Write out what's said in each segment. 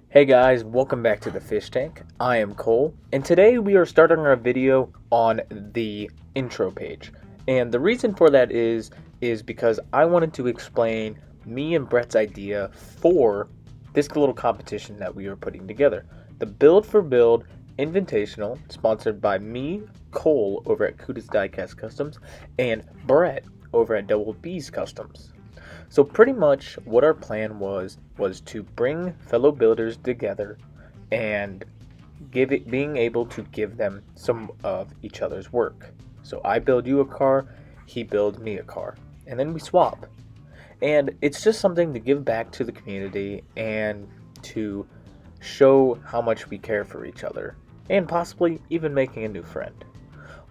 Hey guys, welcome back to the Fish Tank. I am Cole, and today we are starting our video on the intro page. And the reason for that is because I wanted to explain me and Brett's idea for this little competition that we are putting together. The Build for Build Invitational, sponsored by me, Cole, over at Cuda's Diecast Customs, and Brett over at Double B's Customs. So pretty much what our plan was to bring fellow builders together and being able to give them some of each other's work. So I build you a car, he builds me a car, and then we swap. And it's just something to give back to the community and to show how much we care for each other, and possibly even making a new friend.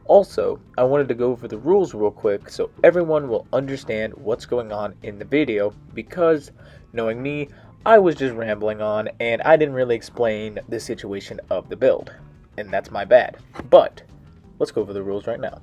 Also, I wanted to go over the rules real quick so everyone will understand what's going on in the video, because knowing me, I was just rambling on and I didn't really explain the situation of the build, and that's my bad. But let's go over the rules right now.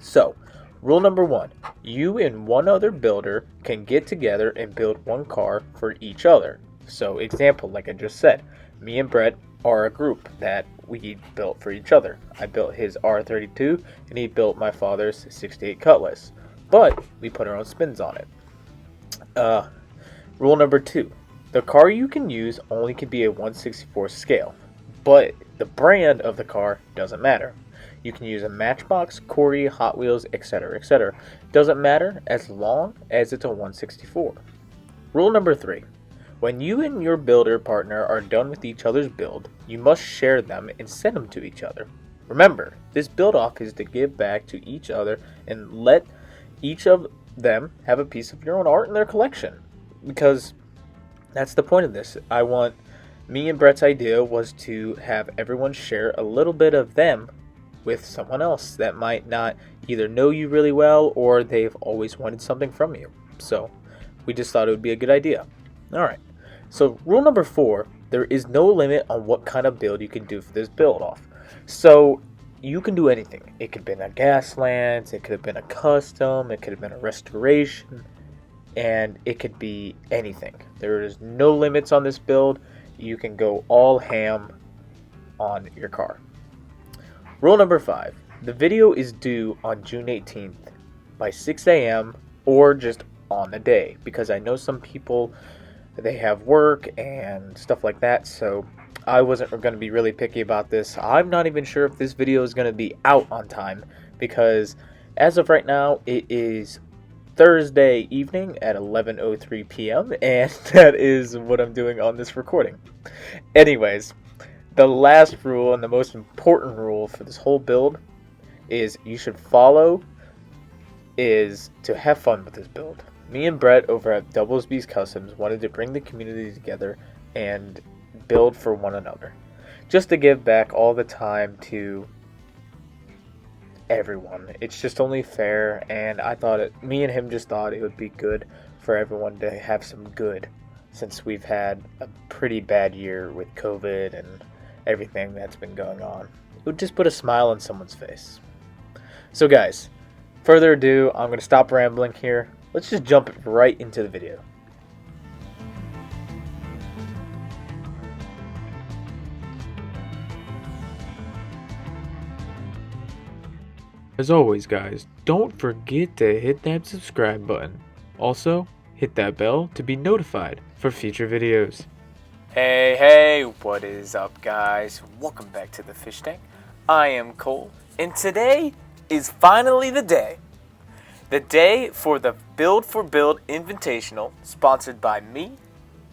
So, rule number 1, you and one other builder can get together and build one car for each other. So, example, like I just said, me and Brett are a group that we built for each other. I built his R32 and he built my father's 68 Cutlass, but we put our own spins on it. Rule number 2, the car you can use only can be a 1/64 scale, but the brand of the car doesn't matter. You can use a Matchbox, corgi, Hotwheels, etc., etc. Doesn't matter as long as it's a 1/64. Rule number 3, when you and your builder partner are done with each other's build, you must share them and send them to each other. Remember, this build off is to give back to each other and let each of them have a piece of your own art in their collection. Because that's the point of this. Me and Brett's idea was to have everyone share a little bit of them with someone else that might not either know you really well or they've always wanted something from you. So we just thought it would be a good idea. Alright. So rule number 4, there is no limit on what kind of build you can do for this build off. So you can do anything. It could have been a Gaslands, it could have been a custom, it could have been a restoration, and it could be anything. There is no limits on this build. You can go all ham on your car. Rule number 5, the video is due on June 18th by 6 a.m. or just on the day, because I know some people, they have work and stuff like that, so I wasn't going to be really picky about this. I'm not even sure if this video is going to be out on time, because as of right now it is Thursday evening at 11:03 p.m. and that is what I'm doing on this recording. Anyways, the last rule and the most important rule for this whole build is to have fun with this build. Me and Brett over at Double B's Customs wanted to bring the community together and build for one another, just to give back all the time to everyone. It's just only fair, and me and him just thought it would be good for everyone to have some good, since we've had a pretty bad year with COVID and everything that's been going on. It would just put a smile on someone's face. So guys, further ado, I'm going to stop rambling here. Let's just jump right into the video. As always guys, don't forget to hit that subscribe button. Also, hit that bell to be notified for future videos. Hey, what is up guys? Welcome back to the Fish Tank. I am Cole, and today is finally the day. The day for the Build for Build Invitational, sponsored by me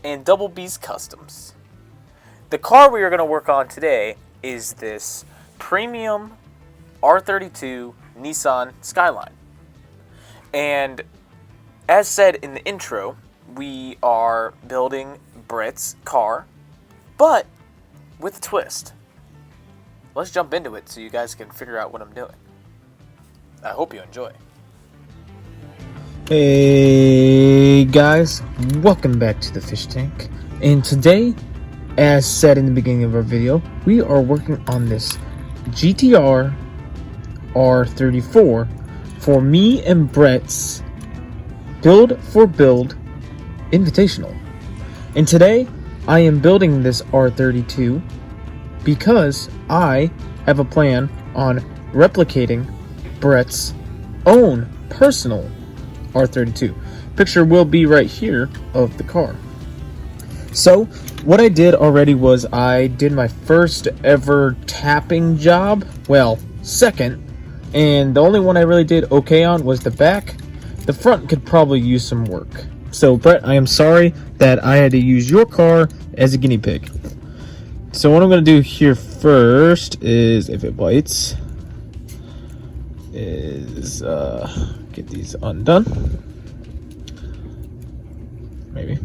and Double B's Customs. The car we are going to work on today is this premium R32 Nissan Skyline. And as said in the intro, we are building Brett's car, but with a twist. Let's jump into it so you guys can figure out what I'm doing. I hope you enjoy. Hey guys, welcome back to the Fish Tank, and today, as said in the beginning of our video, we are working on this GTR R34 for me and Brett's Build for Build Invitational. And today I am building this R32 because I have a plan on replicating Brett's own personal R32. Picture will be right here of the car. So what I did already was I did my first ever tapping job. Well, second. And the only one I really did okay on was the back. The front could probably use some work. So Brett, I am sorry that I had to use your car as a guinea pig. So what I'm going to do here first is, if it bites, is get these undone. Maybe.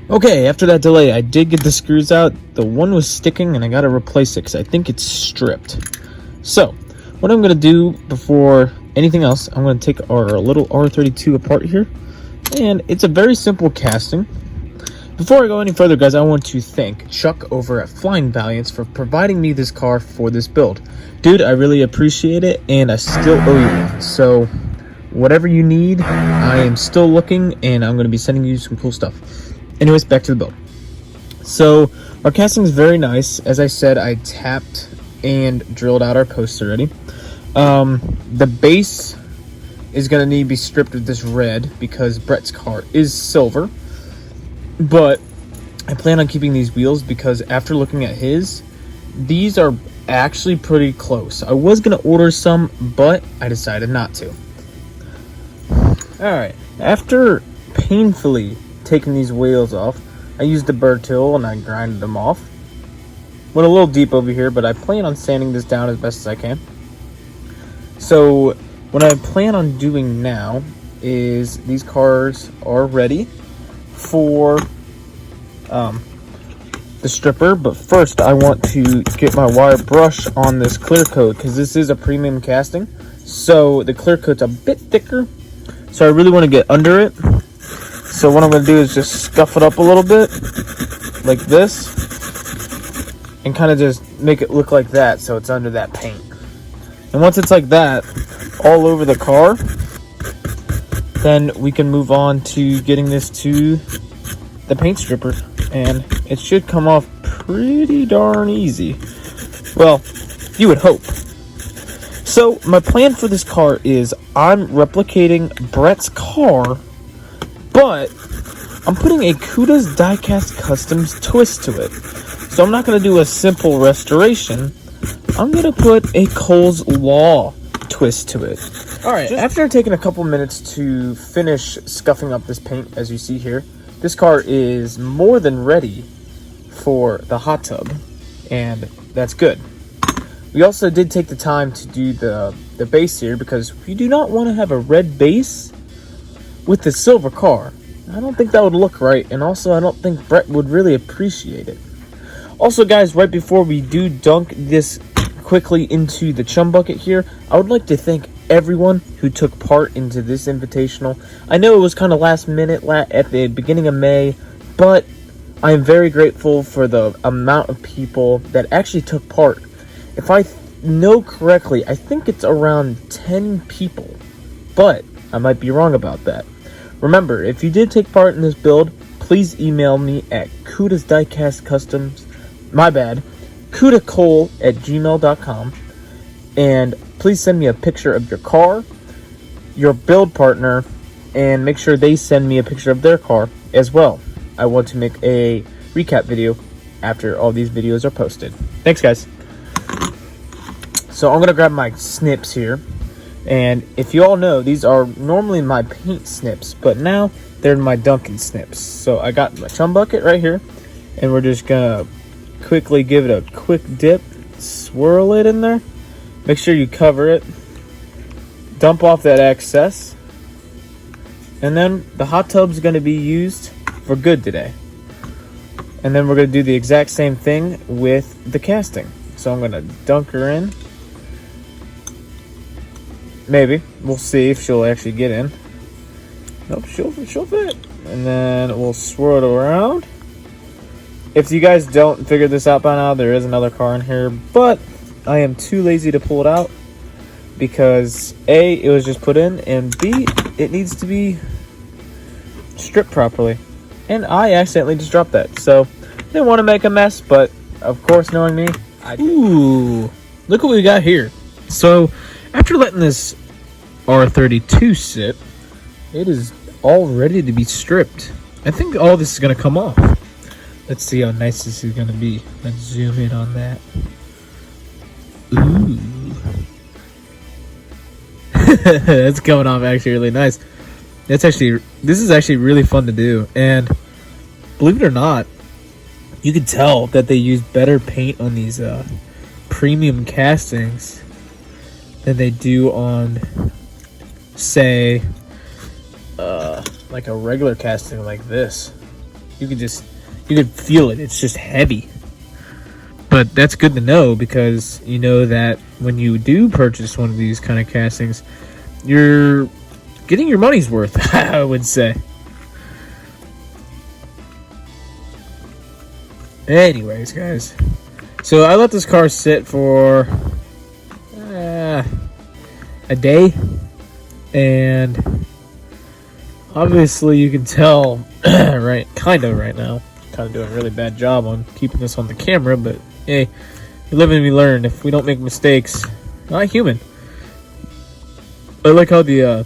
Okay, after that delay, I did get the screws out. The one was sticking and I got to replace it because I think it's stripped. So what I'm going to do before anything else, I'm going to take our little R32 apart here. And it's a very simple casting. Before I go any further, guys, I want to thank Chuck over at Flying Valiance for providing me this car for this build. Dude, I really appreciate it, and I still owe you one. So whatever you need, I am still looking, and I'm going to be sending you some cool stuff. Anyways, back to the build. So our casting is very nice. As I said, I tapped and drilled out our posts already. The base is going to need to be stripped of this red because Brett's car is silver. But I plan on keeping these wheels because after looking at his, these are actually pretty close. I was going to order some, but I decided not to. Alright, after painfully taking these wheels off, I used the burr tool and I grinded them off. Went a little deep over here, but I plan on sanding this down as best as I can. So what I plan on doing now is these cars are ready for the stripper, but first I want to get my wire brush on this clear coat because this is a premium casting, so the clear coat's a bit thicker, so I really want to get under it. So what I'm going to do is just scuff it up a little bit like this and kind of just make it look like that so it's under that paint. And once it's like that all over the car, then we can move on to getting this to the paint stripper, and it should come off pretty darn easy. Well, you would hope. So my plan for this car is I'm replicating Brett's car, but I'm putting a Cuda's Diecast Customs twist to it. So I'm not going to do a simple restoration. I'm going to put a Cole's Law twist to it. Alright, after taking a couple minutes to finish scuffing up this paint, as you see here, this car is more than ready for the hot tub, and that's good. We also did take the time to do the base here because we do not want to have a red base with the silver car. I don't think that would look right, and also I don't think Brett would really appreciate it. Also, guys, right before we do dunk this quickly into the chum bucket here, I would like to thank everyone who took part into this invitational. I know it was kind of last minute at the beginning of May, but I am very grateful for the amount of people that actually took part. If I know correctly, I think it's around 10 people, but I might be wrong about that. Remember, if you did take part in this build, please email me at Cuda's Diecast Customs, CudaCole@gmail.com, and please send me a picture of your car, your build partner, and make sure they send me a picture of their car as well. I want to make a recap video after all these videos are posted. Thanks, guys. So I'm going to grab my snips here. And if you all know, these are normally my paint snips, but now they're my Duncan snips. So I got my chum bucket right here, and we're just going to quickly give it a quick dip, swirl it in there. Make sure you cover it. Dump off that excess. And then the hot tub's going to be used for good today. And then we're going to do the exact same thing with the casting. So I'm going to dunk her in. Maybe. We'll see if she'll actually get in. Nope, she'll fit. And then we'll swirl it around. If you guys don't figure this out by now, there is another car in here, but I am too lazy to pull it out because A, it was just put in, and B, it needs to be stripped properly. and I accidentally just dropped that. So, didn't want to make a mess, but of course, knowing me, I did. Ooh, look what we got here. So, after letting this R32 sit, it is all ready to be stripped. I think all this is going to come off. Let's see how nice this is going to be. Let's zoom in on that. Ooh. That's coming off actually really nice. This is actually really fun to do. And believe it or not, you can tell that they use better paint on these premium castings than they do on, say, like a regular casting like this. You could feel it. It's just heavy. But that's good to know, because you know that when you do purchase one of these kind of castings, you're getting your money's worth, I would say. Anyways, guys, so I let this car sit for a day, and obviously you can tell right now, doing a really bad job on keeping this on the camera, but hey, we live and we learn. If we don't make mistakes, not human. I like how the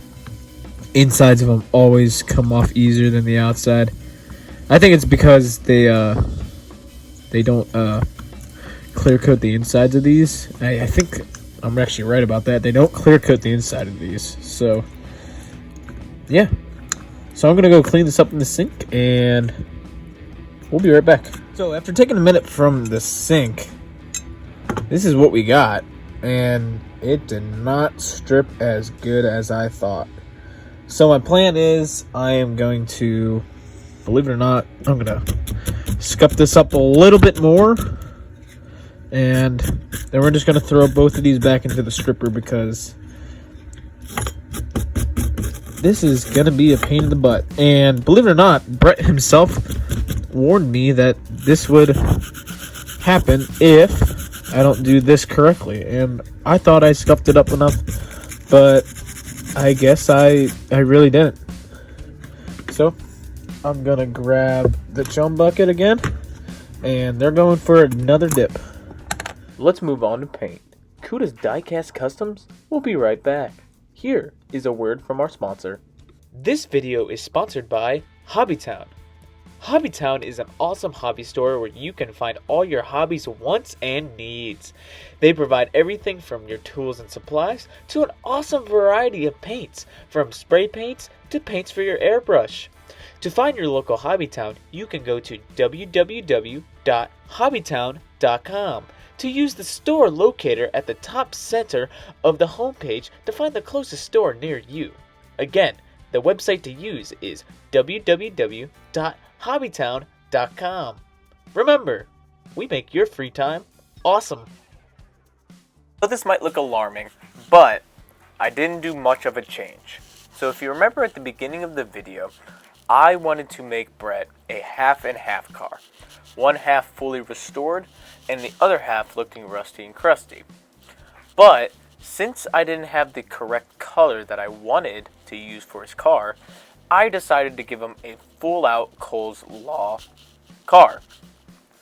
insides of them always come off easier than the outside. I think it's because they don't clear coat the insides of these. I think I'm actually right about that. They don't clear coat the inside of these. So yeah. So I'm gonna go clean this up in the sink, and we'll be right back. So after taking a minute from the sink, this is what we got, and it did not strip as good as I thought. So my plan is, I am going to, believe it or not, I'm gonna scuff this up a little bit more, and then we're just gonna throw both of these back into the stripper, because this is gonna be a pain in the butt. And believe it or not, Brett himself warned me that this would happen if I don't do this correctly, and I thought I scuffed it up enough, but I guess I really didn't. So I'm gonna grab the chum bucket again, and they're going for another dip. Let's move on to paint. Cuda's Diecast Customs. We'll be right back. Here is a word from our sponsor. This video is sponsored by Hobbytown. Hobbytown is an awesome hobby store where you can find all your hobbies' wants and needs. They provide everything from your tools and supplies to an awesome variety of paints, from spray paints to paints for your airbrush. To find your local Hobbytown, you can go to www.hobbytown.com to use the store locator at the top center of the homepage to find the closest store near you. Again, the website to use is www.hobbytown.com. Remember, we make your free time awesome. So this might look alarming, but I didn't do much of a change. So if you remember at the beginning of the video, I wanted to make Brett a half and half car. One half fully restored, and the other half looking rusty and crusty. But since I didn't have the correct color that I wanted to use for his car, I decided to give him a full-out Cole's Law car.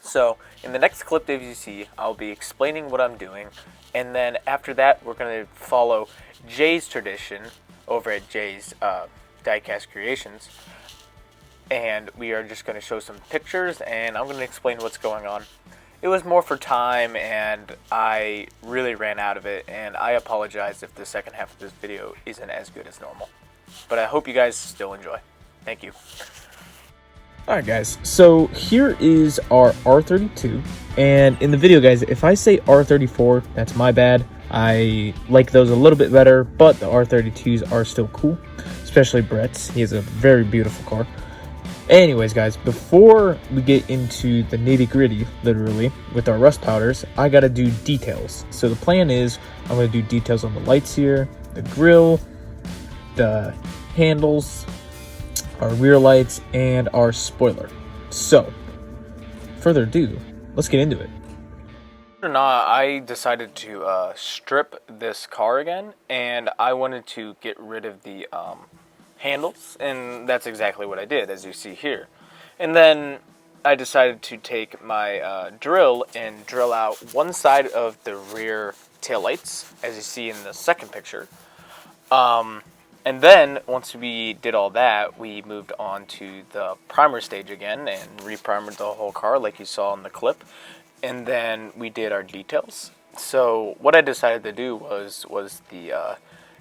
So in the next clip that you see, I'll be explaining what I'm doing, and then after that we're going to follow Jay's tradition over at Jay's Diecast Creations, and we are just going to show some pictures, and I'm going to explain what's going on. It was more for time, and I really ran out of it, and I apologize if the second half of this video isn't as good as normal. But I hope you guys still enjoy. Thank you. Alright guys, so here is our R32, and in the video guys, if I say R34, that's my bad. I like those a little bit better, but the R32s are still cool, especially Brett's. He has a very beautiful car. Anyways guys, before we get into the nitty gritty, literally, with our rust powders, I gotta do details. So the plan is, I'm gonna do details on the lights here, the grille, the handles, our rear lights, and our spoiler. So, further ado, let's get into it. Or not, I decided to strip this car again, and I wanted to get rid of the handles, and that's exactly what I did, as you see here. And then I decided to take my drill and drill out one side of the rear taillights, as you see in the second picture. And then, once we did all that, we moved on to the primer stage again and reprimered the whole car like you saw in the clip. And then we did our details. So what I decided to do was the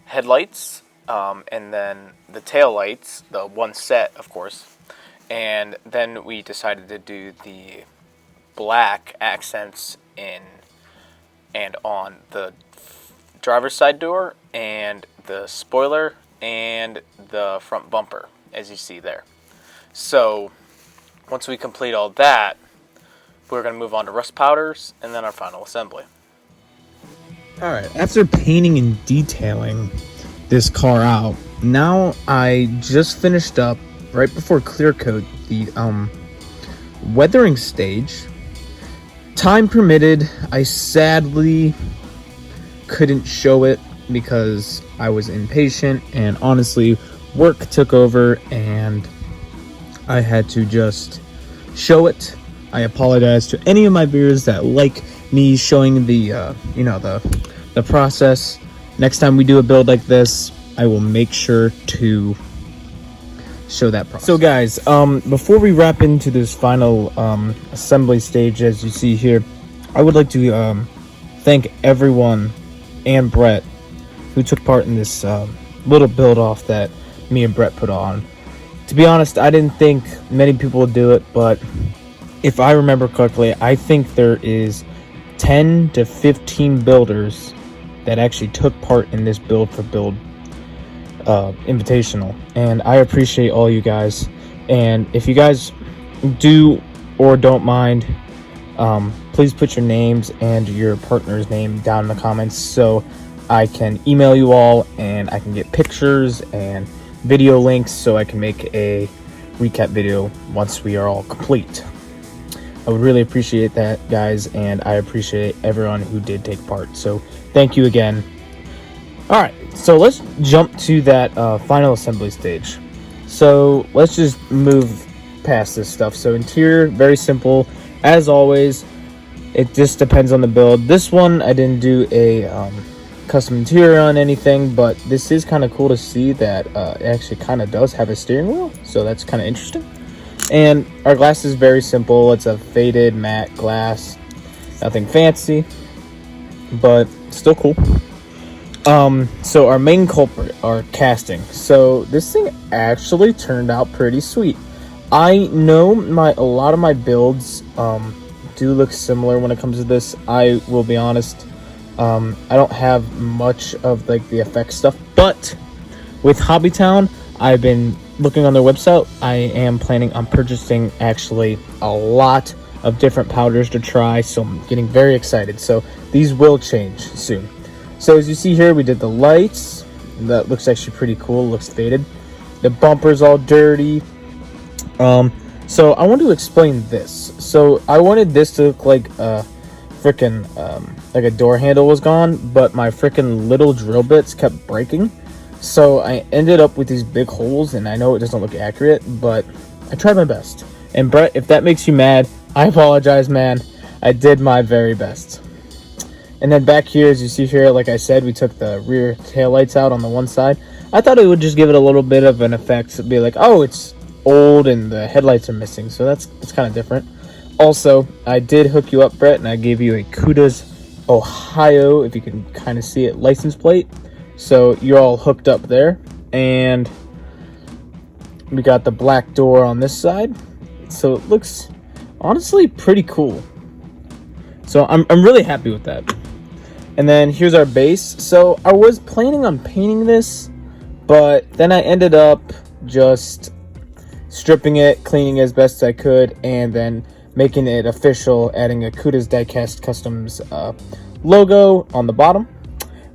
headlights, and then the tail lights, the one set, of course. And then we decided to do the black accents in and on the driver's side door and the spoiler and the front bumper, as you see there. So once we complete all that, we're going to move on to rust powders and then our final assembly. Alright, after painting and detailing this car out, now I just finished up right before clear coat the weathering stage. Time permitted, I sadly couldn't show it because I was impatient, and honestly work took over and I had to just show it. I apologize to any of my viewers that like me showing the the process. Next time we do a build like this, I will make sure to show that process. So guys, before we wrap into this final assembly stage, as you see here, I would like to thank everyone and Brett who took part in this little build off that me and Brett put on. To be honest, I didn't think many people would do it, but if I remember correctly, I think there is 10 to 15 builders that actually took part in this build for build invitational, and I appreciate all you guys. And if you guys do or don't mind, please put your names and your partner's name down in the comments so I can email you all and I can get pictures and video links so I can make a recap video once we are all complete. I would really appreciate that, guys, and I appreciate everyone who did take part. So thank you again. Alright, so let's jump to that final assembly stage. So let's just move past this stuff. So interior, very simple. As always, it just depends on the build. This one, I didn't do a custom interior on anything, but this is kind of cool to see that it actually kind of does have a steering wheel. So that's kind of interesting. And our glass is very simple. It's a faded matte glass. Nothing fancy, but still cool. So our main culprit, our casting. So this thing actually turned out pretty sweet. I know a lot of my builds do look similar when it comes to this. I will be honest, I don't have much of like the effects stuff, but with Hobbytown, I've been looking on their website. I am planning on purchasing actually a lot of different powders to try, so I'm getting very excited. So these will change soon. So as you see here, we did the lights. That looks actually pretty cool. Looks faded. The bumper's all dirty. So I want to explain this. So I wanted this to look like a freaking like a door handle was gone, but my freaking little drill bits kept breaking. So I ended up with these big holes, and I know it doesn't look accurate, but I tried my best. And Brett, if that makes you mad, I apologize, man. I did my very best. And then back here, as you see here, like I said, we took the rear taillights out on the one side. I thought it would just give it a little bit of an effect to be like, oh, it's old and the headlights are missing. So it's kind of different. Also, I did hook you up, Brett, and I gave you a Cuda's Ohio, if you can kind of see it, license plate. So you're all hooked up there. And we got the black door on this side. So it looks honestly pretty cool. So I'm really happy with that. And then here's our base. So I was planning on painting this, but then I ended up just stripping it, cleaning it as best I could, and then making it official, adding a Cuda's Diecast Customs logo on the bottom.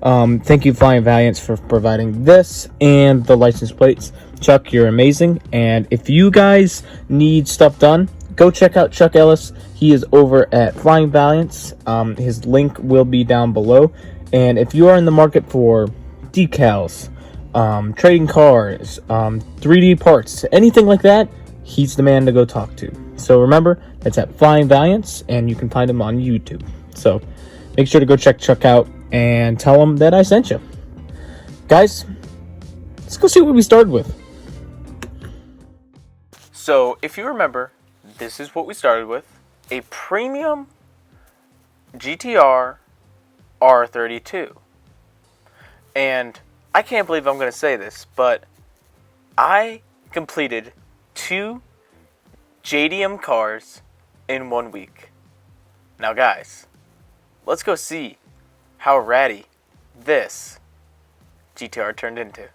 Thank you, Flying Valiants, for providing this and the license plates. Chuck, you're amazing. And if you guys need stuff done, go check out Chuck Ellis. He is over at Flying Valiants. His link will be down below. And if you are in the market for decals, trading cars, 3D parts, anything like that, he's the man to go talk to. So remember, that's at Flying Valiance, and you can find him on YouTube. So make sure to go check Chuck out and tell him that I sent you. Guys, let's go see what we started with. So if you remember, this is what we started with. A premium GTR R32. And I can't believe I'm going to say this, but I completed 2 JDM cars in 1 week. Now guys, let's go see how ratty this GTR turned into.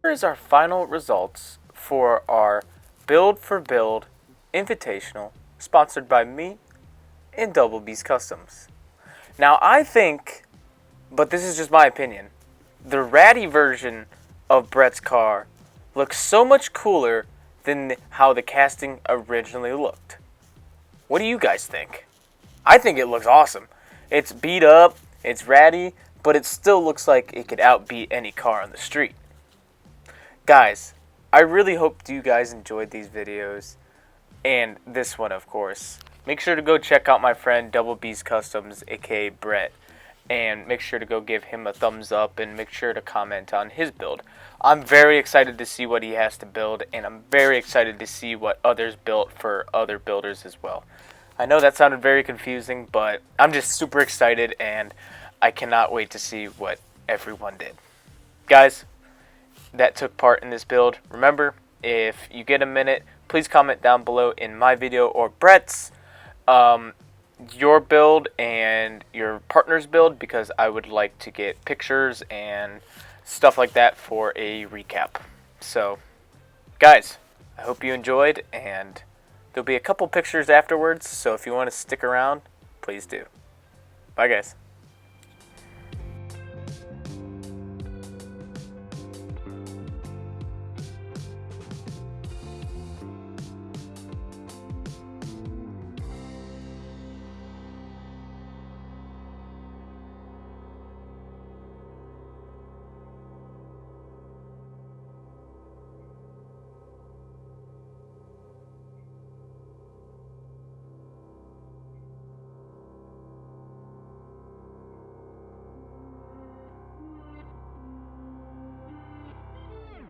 Here is our final results for our Build for Build Invitational, sponsored by me and Double B's Customs. Now I think, but this is just my opinion, the ratty version of Brett's car looks so much cooler than how the casting originally looked. What do you guys think? I think it looks awesome. It's beat up, it's ratty, but it still looks like it could outbeat any car on the street. Guys, I really hope you guys enjoyed these videos, and this one of course. Make sure to go check out my friend Double B's Customs, aka Brett, and make sure to go give him a thumbs up and make sure to comment on his build. I'm very excited to see what he has to build, and I'm very excited to see what others built for other builders as well. I know that sounded very confusing, but I'm just super excited and I cannot wait to see what everyone did. Guys, that took part in this build, remember, if you get a minute, please comment down below in my video or Brett's your build and your partner's build, because I would like to get pictures and stuff like that for a recap. So guys, I hope you enjoyed, and there'll be a couple pictures afterwards, so if you want to stick around, please do. Bye guys.